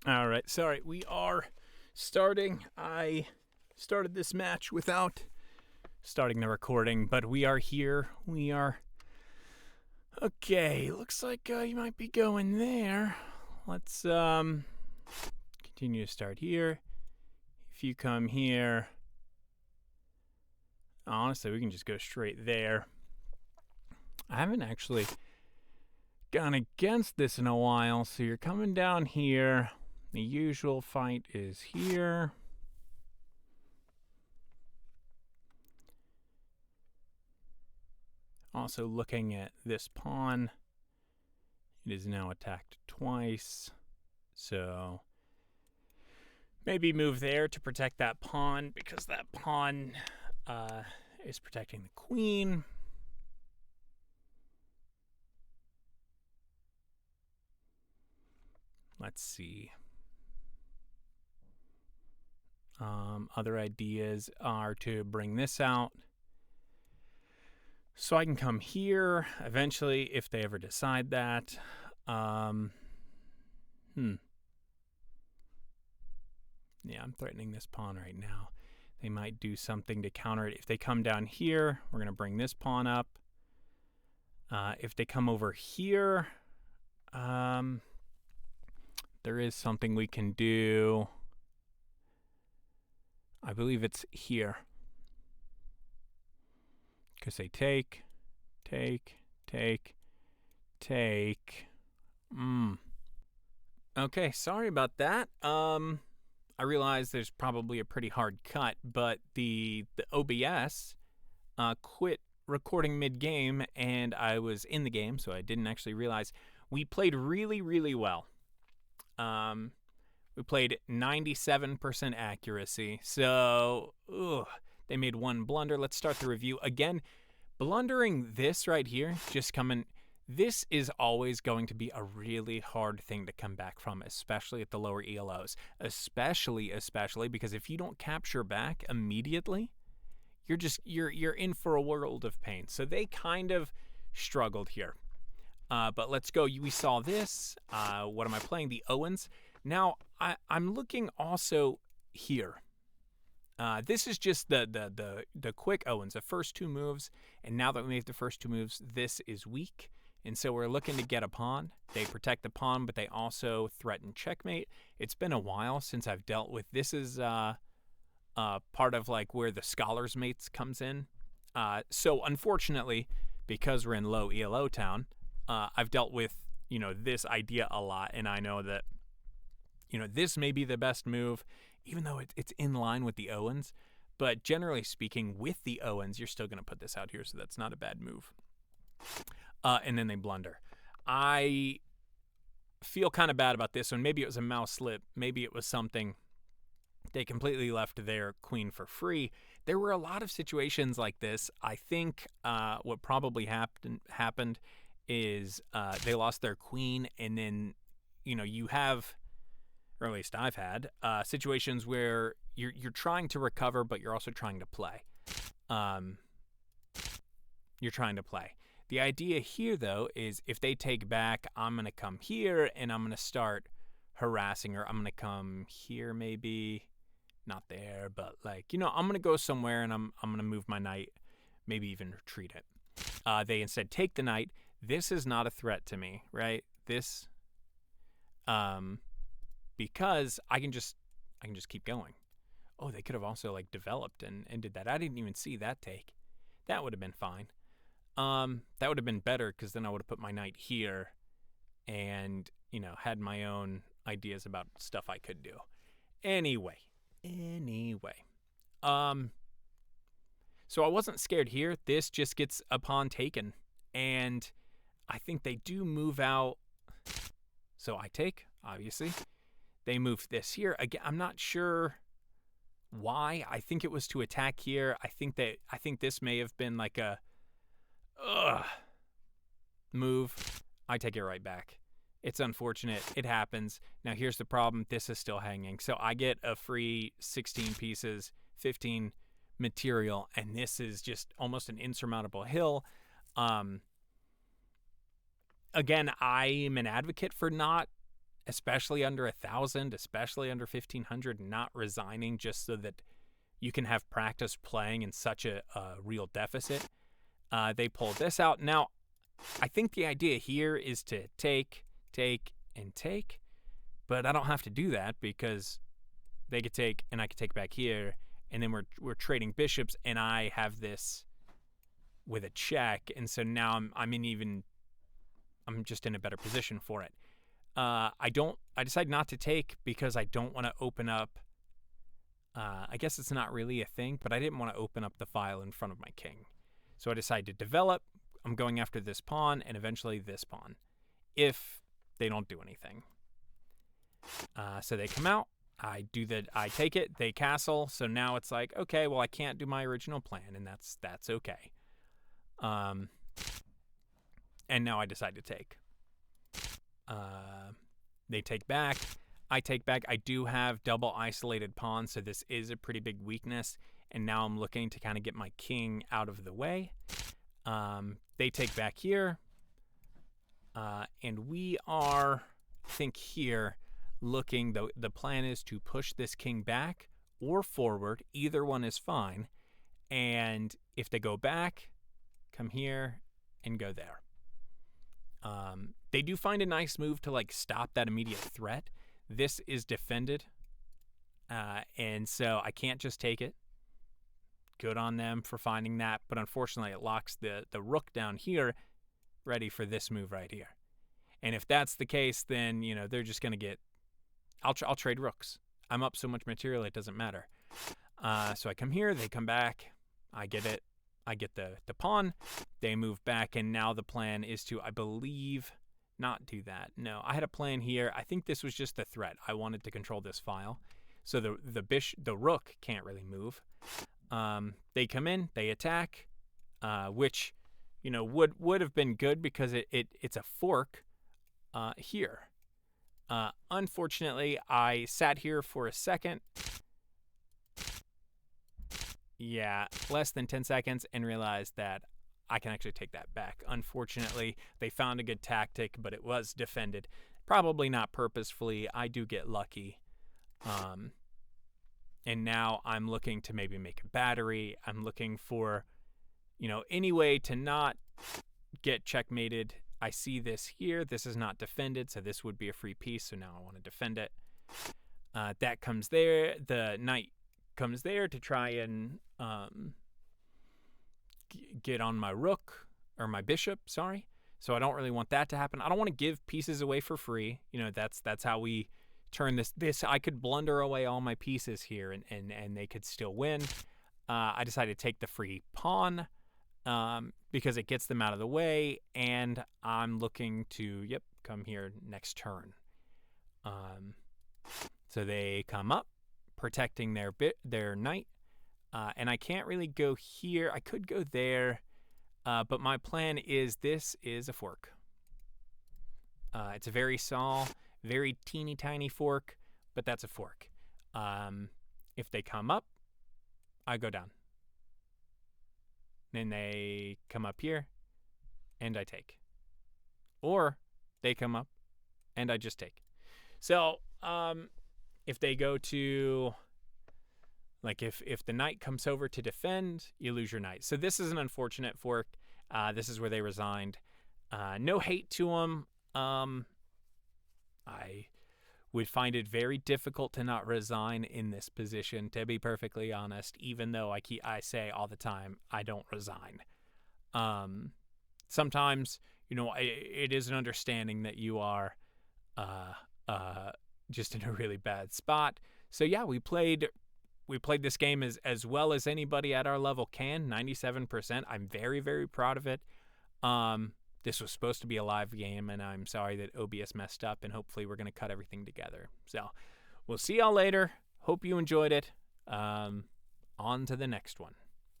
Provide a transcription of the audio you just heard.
All right, sorry, we are starting. I started this match without starting the recording, but we are here. We are. Okay, looks like you might be going there. Let's continue to start here. If you come here, honestly, we can just go straight there. I haven't actually gone against this in a while, so you're coming down here. The usual fight is here. Also looking at this pawn, it is now attacked twice, so maybe move there to protect that pawn, because that pawn is protecting the queen. Let's see. Other ideas are to bring this out, so I can come here eventually if they ever decide that. Yeah, I'm threatening this pawn right now. They might do something to counter it. If they come down here, we're going to bring this pawn up. If they come over here, there is something we can do. I believe it's here. Because they take. Okay, sorry about that. I realize there's probably a pretty hard cut, but the OBS quit recording mid-game, and I was in the game, so I didn't actually realize. We played really, really well. We played 97% accuracy, so they made one blunder. Let's start the review. Again, blundering this right here, just coming... This is always going to be a really hard thing to come back from, especially at the lower ELOs. Especially because if you don't capture back immediately, you're in for a world of pain. So they kind of struggled here. But let's go. We saw this. What am I playing? The Owens. Now, I'm looking also here. This is just the quick Owens, the first two moves. And now that we made the first two moves, this is weak. And so we're looking to get a pawn. They protect the pawn, but they also threaten checkmate. It's been a while since I've dealt with this. Is part of like where the scholars mates comes in. So unfortunately, because we're in low ELO town, I've dealt with this idea a lot, and I know that this may be the best move, even though it's in line with the Owens. But generally speaking, with the Owens, you're still going to put this out here, so that's not a bad move. And then they blunder. I feel kind of bad about this one. Maybe it was a mouse slip. Maybe it was something. They completely left their queen for free. There were a lot of situations like this. I think what probably happened is they lost their queen, and then you have, or at least I've had, situations where you're trying to recover, but you're also trying to play. The idea here, though, is if they take back, I'm going to come here, and I'm going to start harassing her. I'm going to come here, maybe. Not there, but I'm going to go somewhere, and I'm going to move my knight, maybe even retreat it. They instead take the knight. This is not a threat to me, right? This, because I can just keep going. Oh, they could have also developed and did that. I didn't even see that take. That would have been fine. That would have been better, because then I would have put my knight here and, had my own ideas about stuff I could do. Anyway. So I wasn't scared here. This just gets a pawn taken. And I think they do move out. So I take, obviously. They move this here. Again, I'm not sure why. I think it was to attack here. I think this may have been like a move. I take it right back. It's unfortunate. It happens. Now here's the problem. This is still hanging. So I get a free 16 pieces, 15 material, and this is just almost an insurmountable hill. Again, I'm an advocate for not especially under 1,000, especially under 1,500, not resigning just so that you can have practice playing in such a real deficit. They pulled this out. Now, I think the idea here is to take, and take, but I don't have to do that because they could take and I could take back here, and then we're trading bishops, and I have this with a check, and so now I'm just in a better position for it. I decide not to take because I don't want to open up. I guess it's not really a thing, but I didn't want to open up the file in front of my king. So I decided to develop. I'm going after this pawn and eventually this pawn if they don't do anything. So they come out. I take it. They castle. So now it's like, okay, well, I can't do my original plan, and that's okay. And now I decide to take. They take back. I take back. I do have double isolated pawns, so this is a pretty big weakness. And now I'm looking to kind of get my king out of the way. They take back here. And we are, I think here, looking, the plan is to push this king back or forward. Either one is fine. And if they go back, come here and go there. They do find a nice move to like stop that immediate threat. This is defended, and so I can't just take it. Good on them for finding that, but unfortunately it locks the rook down here, ready for this move right here. And if that's the case, then they're just gonna get. I'll trade rooks. I'm up so much material it doesn't matter. So I come here, they come back, I get it. I get the pawn, they move back, and now the plan is to, I believe, not do that. No, I had a plan here. I think this was just a threat. I wanted to control this file. So the rook can't really move. They come in, they attack, which, would have been good because it's a fork here. Unfortunately, I sat here for a second. Yeah, less than 10 seconds, and realized that I can actually take that back. Unfortunately, they found a good tactic, but it was defended. Probably not purposefully. I do get lucky. And now I'm looking to maybe make a battery. I'm looking for, any way to not get checkmated. I see this here. This is not defended, so this would be a free piece, so now I want to defend it. That comes there. The knight comes there to try and get on my rook, or my bishop, sorry. So I don't really want that to happen. I don't want to give pieces away for free. That's how we turn this. I could blunder away all my pieces here and they could still win. I decided to take the free pawn because it gets them out of the way, and I'm looking to, come here next turn. So they come up, protecting their knight, and I can't really go here. I could go there, but my plan is this is a fork. It's a very small, very teeny tiny fork, but that's a fork. If they come up, I go down. Then they come up here, and I take. Or they come up, and I just take. So, if they go to, like, if the knight comes over to defend, you lose your knight. So this is an unfortunate fork. This is where they resigned. No hate to them. I would find it very difficult to not resign in this position, to be perfectly honest, even though I say all the time, I don't resign. Sometimes, it is an understanding that you are just in a really bad spot. So yeah, we played this game as well as anybody at our level can, 97%. I'm very, very proud of it. This was supposed to be a live game, and I'm sorry that OBS messed up, and hopefully we're going to cut everything together. So we'll see y'all later. Hope you enjoyed it. On to the next one.